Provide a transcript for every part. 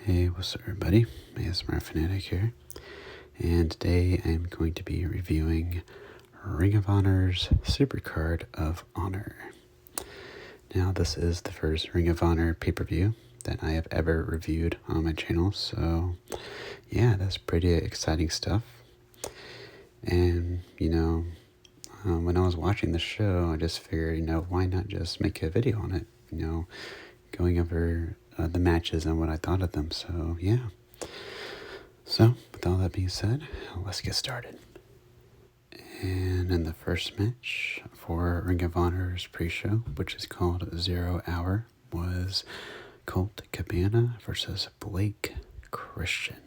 Hey, what's up everybody? ASMR Fanatic here, and today I'm going to be reviewing Ring of Honor's Supercard of Honor. Now, this is the first Ring of Honor pay-per-view that I have ever reviewed on my channel, so yeah, that's pretty exciting stuff. And, when I was watching the show, I just figured, why not just make a video on it, going over the matches and what I thought of them. So yeah. So with all that being said, let's get started. And in the first match for Ring of Honor's pre-show, which is called 0 Hour, was Colt Cabana versus Blake Christian.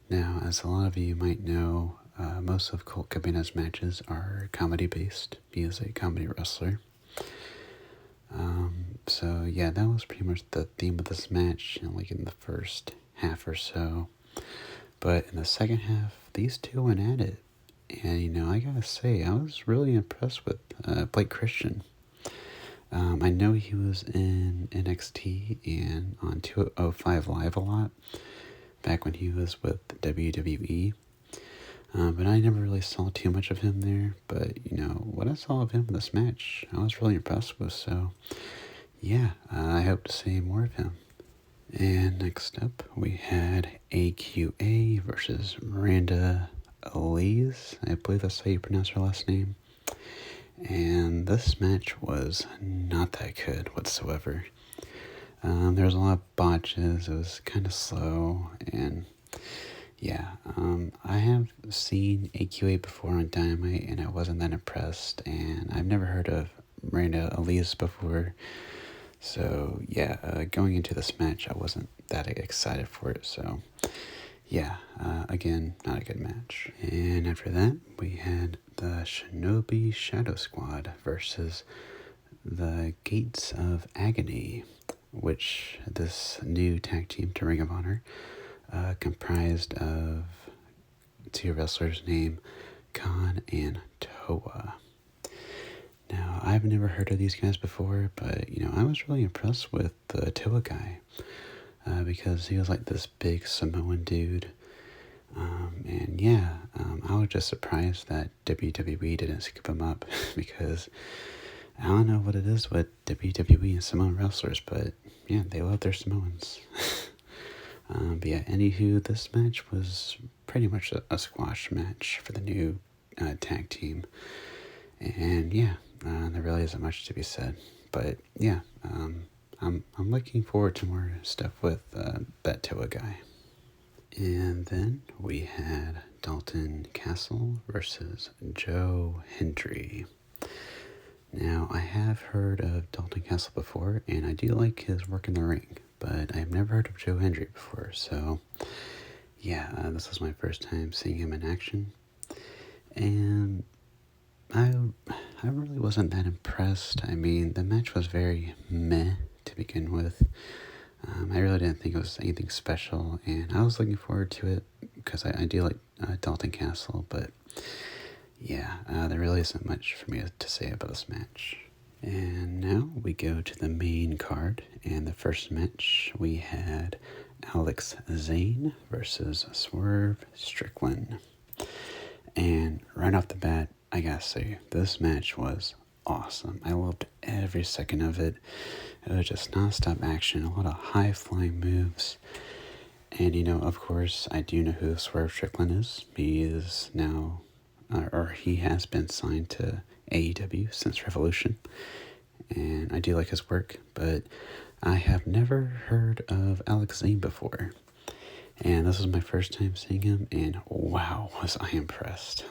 Now, as a lot of you might know, most of Colt Cabana's matches are comedy-based. He is a comedy wrestler. So yeah, that was pretty much the theme of this match, in the first half or so. But in the second half, these two went at it. And, I gotta say, I was really impressed with Blake Christian. I know he was in NXT and on 205 Live a lot, back when he was with WWE. But I never really saw too much of him there. But, what I saw of him in this match, I was really impressed with. So, yeah, I hope to see more of him. And next up, we had AQA versus Miranda Elise. I believe that's how you pronounce her last name. And this match was not that good whatsoever. There was a lot of botches. It was kind of slow. And yeah, I have seen AQA before on Dynamite, and I wasn't that impressed. And I've never heard of Miranda Elise before. So yeah, going into this match, I wasn't that excited for it. So yeah, again, not a good match. And after that, we had the Shinobi Shadow Squad versus the Gates of Agony, which this new tag team to Ring of Honor comprised of two wrestlers named Khan and Toa. Now, I've never heard of these guys before, but, I was really impressed with the Toa guy, because he was like this big Samoan dude, and yeah, I was just surprised that WWE didn't scoop him up, because I don't know what it is with WWE and Samoan wrestlers, but yeah, they love their Samoans. But yeah, anywho, this match was pretty much a squash match for the new tag team, and yeah, there really isn't much to be said. But yeah, I'm looking forward to more stuff with that Toa guy. And then we had Dalton Castle versus Joe Hendry. Now, I have heard of Dalton Castle before, and I do like his work in the ring, but I've never heard of Joe Hendry before. So yeah, this was my first time seeing him in action, and I really wasn't that impressed. I mean, the match was very meh to begin with. I really didn't think it was anything special, and I was looking forward to it because I do like Dalton Castle, but yeah, there really isn't much for me to say about this match. And now we go to the main card, and the first match we had Zane versus Swerve Strickland. And right off the bat, I gotta say, this match was awesome. I loved every second of it. It was just non-stop action, a lot of high-flying moves. And, of course, I do know who Swerve Strickland is. He is now, or he has been signed to AEW since Revolution. And I do like his work, but I have never heard of Zane before. And this was my first time seeing him, and wow, was I impressed.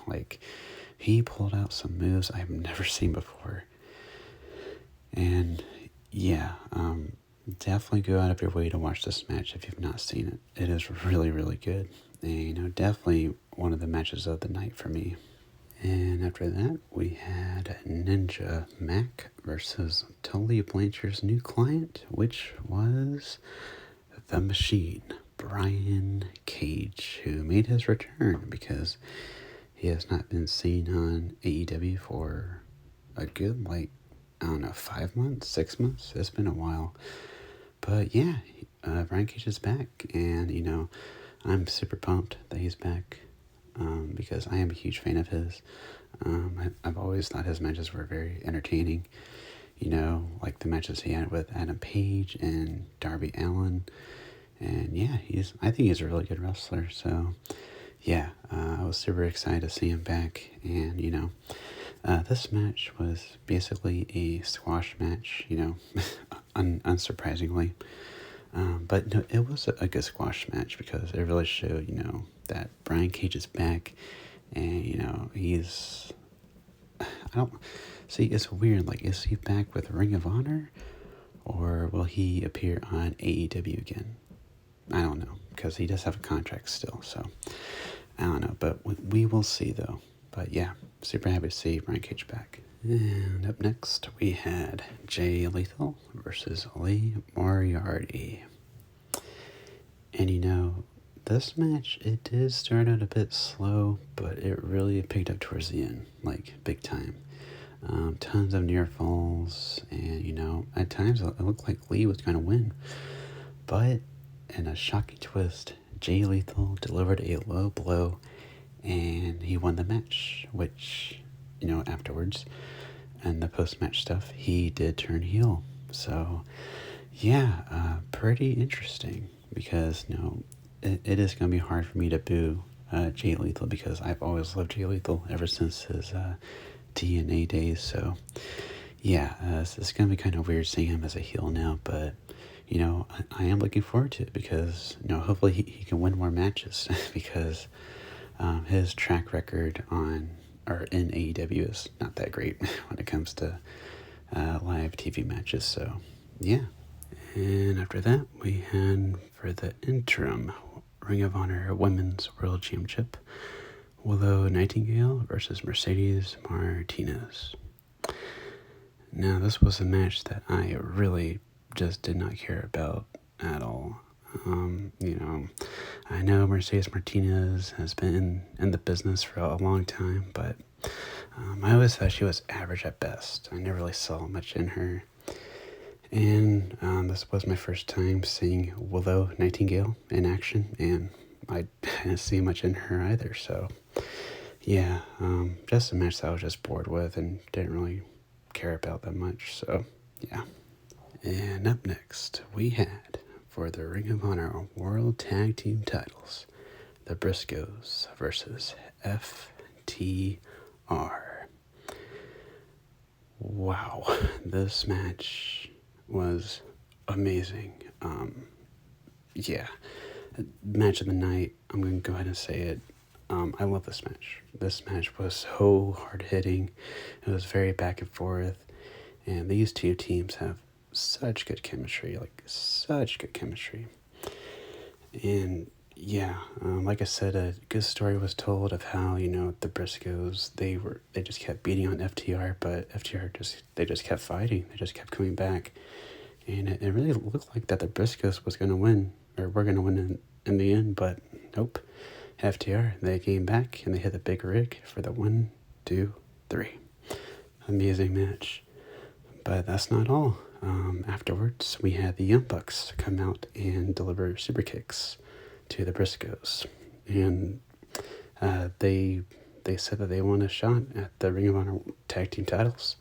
He pulled out some moves I've never seen before. And yeah, definitely go out of your way to watch this match if you've not seen it. It is really, really good. And, definitely one of the matches of the night for me. And after that, we had Ninja Mac versus Tully Blanchard's new client, which was The Machine, Brian Cage, who made his return because he has not been seen on AEW for a good, 5 months, 6 months. It's been a while. But yeah, Brian Cage is back, and I'm super pumped that he's back, because I am a huge fan of his. I've always thought his matches were very entertaining. Like the matches he had with Adam Page and Darby Allin. And yeah, I think he's a really good wrestler. So yeah, I was super excited to see him back. And this match was basically a squash match, unsurprisingly. But no, it was a good squash match because it really showed, that Brian Cage is back. And, he's... I don't... See, it's weird. Like, is he back with Ring of Honor? Or will he appear on AEW again? I don't know. Because he does have a contract still. So, I don't know. But we will see, though. But yeah, super happy to see Brian Cage back. And up next, we had Jay Lethal versus Lee Moriarty. And this match, it did start out a bit slow, but it really picked up towards the end, like big time. Tons of near falls, and at times it looked like Lee was going to win. But in a shocking twist, Jay Lethal delivered a low blow, and he won the match, which, afterwards, and the post-match stuff, he did turn heel. So, yeah, pretty interesting, because, it is going to be hard for me to boo Jay Lethal, because I've always loved Jay Lethal ever since his TNA days. So yeah, it's going to be kind of weird seeing him as a heel now, but I am looking forward to it, because hopefully he can win more matches because his track record in AEW is not that great when it comes to live TV matches. So yeah. And after that, we had, for the interim Ring of Honor Women's World Championship, Willow Nightingale versus Mercedes Martinez. Now, this was a match that I really just did not care about at all. I know Mercedes Martinez has been in the business for a long time, but I always thought she was average at best. I never really saw much in her. And this was my first time seeing Willow Nightingale in action, and I didn't see much in her either. So, yeah, just a match that I was just bored with and didn't really care about that much. So, yeah. And up next, we had, for the Ring of Honor World Tag Team titles, the Briscoes versus FTR. Wow, this match was amazing. Yeah, match of the night. I'm going to go ahead and say it. I love this match. This match was so hard-hitting. It was very back and forth. And these two teams have such good chemistry. And yeah, like I said, a good story was told of how, the Briscoes, they just kept beating on FTR, but FTR just kept fighting. They just kept coming back. And it really looked like that the Briscoes was going to win, or were going to win in the end, but nope. FTR, they came back and they hit the big rig for the 1, 2, 3. Amazing match. But that's not all. Afterwards, we had the Young Bucks come out and deliver super kicks to the Briscoes. And they said that they won a shot at the Ring of Honor Tag Team titles.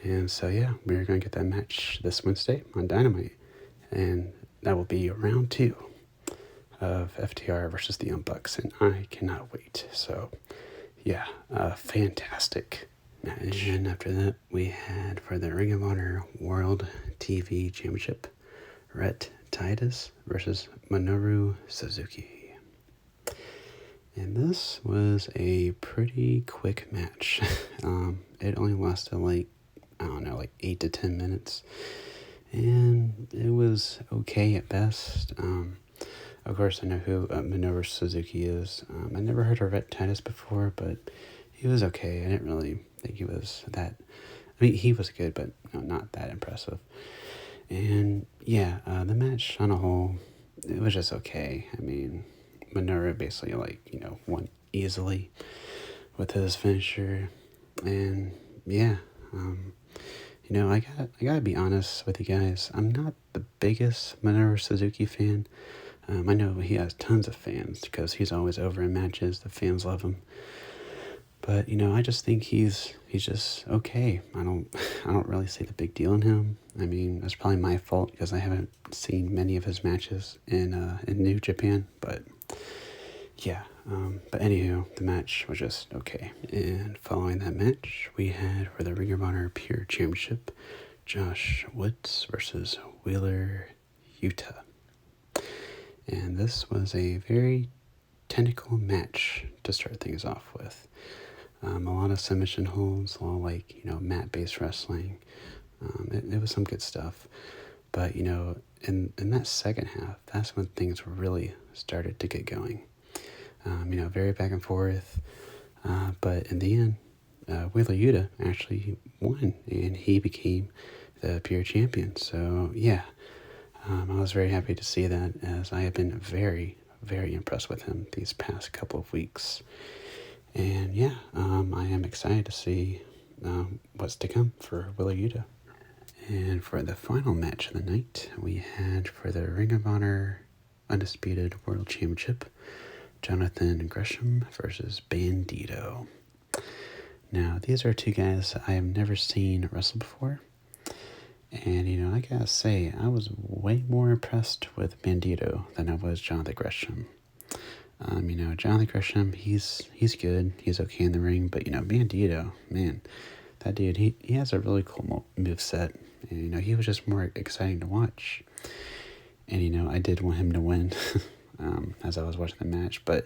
And so, yeah, we're going to get that match this Wednesday on Dynamite. And that will be round 2 of FTR versus the Young Bucks. And I cannot wait. So, yeah, fantastic match. And after that, we had, for the Ring of Honor World TV Championship, Rhett Titus versus Minoru Suzuki. And this was a pretty quick match. It only lasted 8 to 10 minutes. And it was okay at best. Of course, I know who Minoru Suzuki is. I never heard of Rhett Titus before, but he was okay. I didn't really think he was that... he was good, but not that impressive. And yeah, the match on a whole, it was just okay. Minoru basically won easily with his finisher. And yeah, I gotta be honest with you guys. I'm not the biggest Minoru Suzuki fan. I know he has tons of fans because he's always over in matches. The fans love him. But I just think he's just okay. I don't really see the big deal in him. I mean, that's probably my fault because I haven't seen many of his matches in New Japan. But yeah. But anywho, the match was just okay. And following that match, we had for the Ring of Honor Pure Championship, Josh Woods versus Wheeler Yuta. And this was a very technical match to start things off with. A lot of submission holds, a lot of mat-based wrestling. It was some good stuff. But, in that second half, that's when things really started to get going. Very back and forth. But in the end, Wheeler Yuta actually won, and he became the pure champion. So, yeah, I was very happy to see that, as I have been very, very impressed with him these past couple of weeks. And yeah, I am excited to see what's to come for Willow Yuta. And for the final match of the night, we had for the Ring of Honor Undisputed World Championship, Jonathan Gresham versus Bandito. Now, these are two guys I have never seen wrestle before. And, I gotta say, I was way more impressed with Bandito than I was Jonathan Gresham. Jonathan Gresham, he's good. He's okay in the ring. But, Bandito, man, that dude, he has a really cool moveset. And, he was just more exciting to watch. And, I did want him to win as I was watching the match. But,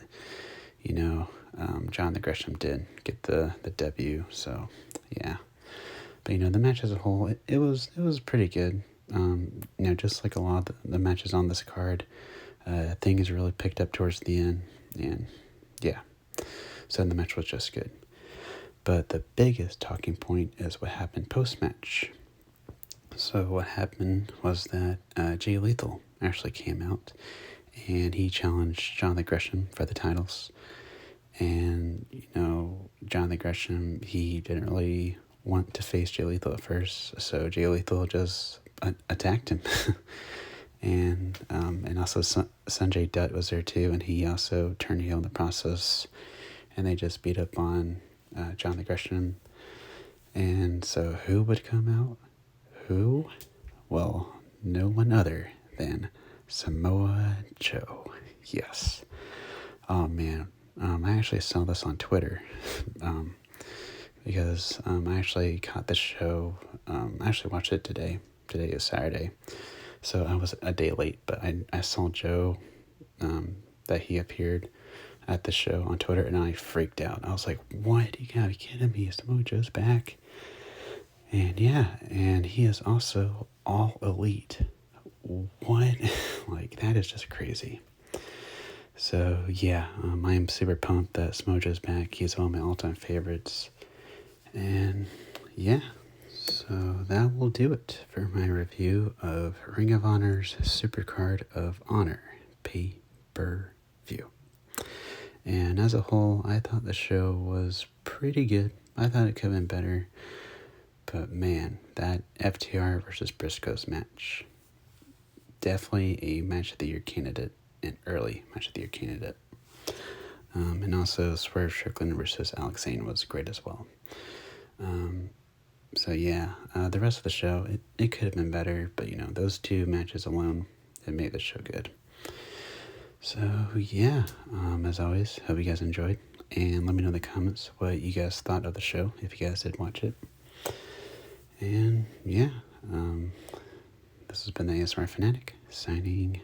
Jonathan Gresham did get the debut. So, yeah. But, the match as a whole, it was pretty good. Just like a lot of the matches on this card, things really picked up towards the end, and yeah, so the match was just good. But the biggest talking point is what happened post-match. So what happened was that Jay Lethal actually came out, and he challenged Jonathan Gresham for the titles. And, Jonathan Gresham, he didn't really want to face Jay Lethal at first, so Jay Lethal just attacked him. And also Sanjay Dutt was there too, and he also turned heel in the process, and they just beat up on Jonathan Gresham. And so who would come out? Who? Well, no one other than Samoa Joe. Yes. Oh man, I actually saw this on Twitter because I actually caught the show. I actually watched it today. Today is Saturday. So I was a day late, but I saw Joe, that he appeared at the show on Twitter, and I freaked out. I was like, what? You gotta be kidding me. Samoa Joe's back. And yeah, and he is also all elite. What? That is just crazy. So yeah, I am super pumped that Samoa Joe's back. He's one of my all-time favorites. And yeah. So that will do it for my review of Ring of Honor's Supercard of Honor pay-per-view. And as a whole, I thought the show was pretty good. I thought it could have been better. But man, that FTR versus Briscoes match, definitely a match of the year candidate, an early match of the year candidate. And also Swerve Strickland versus Alex Zane was great as well. So yeah, the rest of the show, it could have been better, but those two matches alone, it made the show good. So yeah, as always, hope you guys enjoyed, and let me know in the comments what you guys thought of the show, if you guys did watch it. And yeah, this has been the ASMR Fanatic, signing